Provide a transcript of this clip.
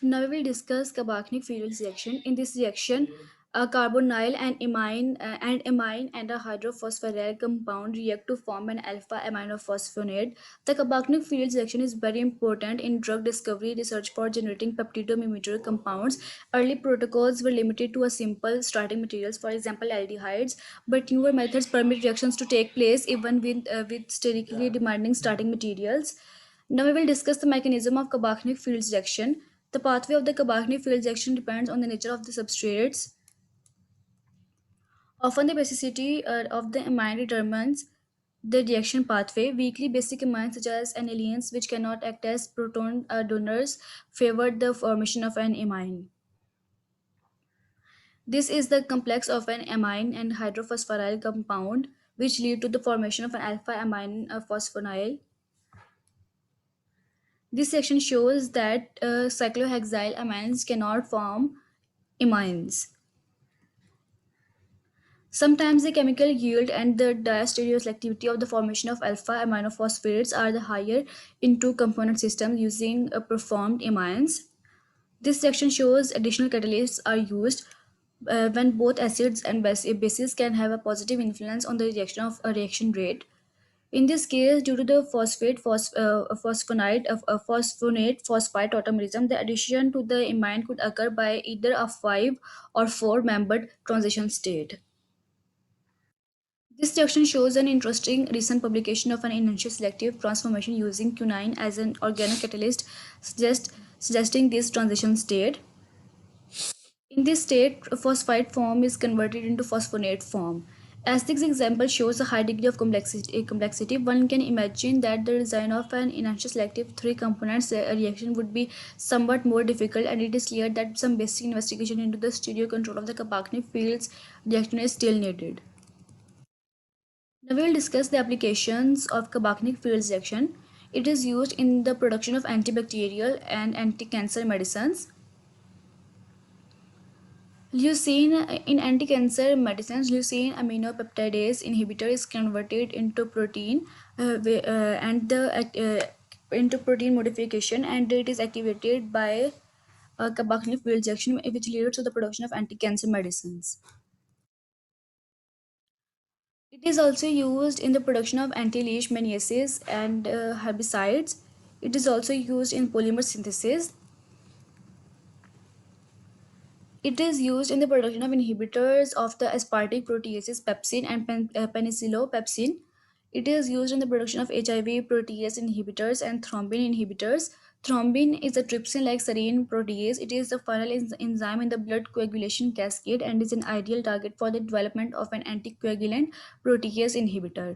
Now we will discuss carbonic fuels reaction. In this reaction, a carbonyl and a hydrophosphoryl compound react to form an alpha aminophosphonate. The carbonic fuels reaction is very important in drug discovery research for generating peptidomimetic compounds. Early protocols were limited to a simple starting materials, for example aldehydes, but newer methods permit reactions to take place even with sterically demanding starting materials. Now we will discuss the mechanism of carbonic fields reaction. The pathway of the carbonic fields reaction depends on the nature of the substrates. Often the basicity of the amine determines the reaction pathway. Weakly basic amines such as anilines, which cannot act as proton donors, favor the formation of an amine. This is the complex of an amine and hydrophosphoryl compound, which lead to the formation of an alpha amine phosphonyl. This section shows that cyclohexyl amines cannot form imines. Sometimes the chemical yield and the diastereoselectivity of the formation of alpha aminophosphates are the higher in two component systems using performed imines. This section shows additional catalysts are used when both acids and bases can have a positive influence on the reaction of a reaction rate. In this case, due to the phosphonate phosphide tautomerism, the addition to the imine could occur by either a 5 or 4 membered transition state. This section shows an interesting recent publication of an inertial selective transformation using quinine as an organocatalyst, suggesting this transition state. In this state, phosphide form is converted into phosphonate form. As this example shows a high degree of complexity, one can imagine that the design of an inertial selective three components reaction would be somewhat more difficult, and it is clear that some basic investigation into the stereo control of the carbonic fields reaction is still needed. Now we will discuss the applications of carbonic fields reaction. It is used in the production of antibacterial and anti-cancer medicines. Leucine in anti-cancer medicines, leucine aminopeptidase inhibitor is converted into protein and the into protein modification, and it is activated by carbonic fields reaction, which leads to the production of anti-cancer medicines. It is also used in the production of anti-leishmaniasis and herbicides. It is also used in polymer synthesis. It is used in the production of inhibitors of the aspartic proteases pepsin and penicillopepsin. It is used in the production of HIV protease inhibitors and thrombin inhibitors. Thrombin is a trypsin-like serine protease. It is the final enzyme in the blood coagulation cascade and is an ideal target for the development of an anticoagulant protease inhibitor.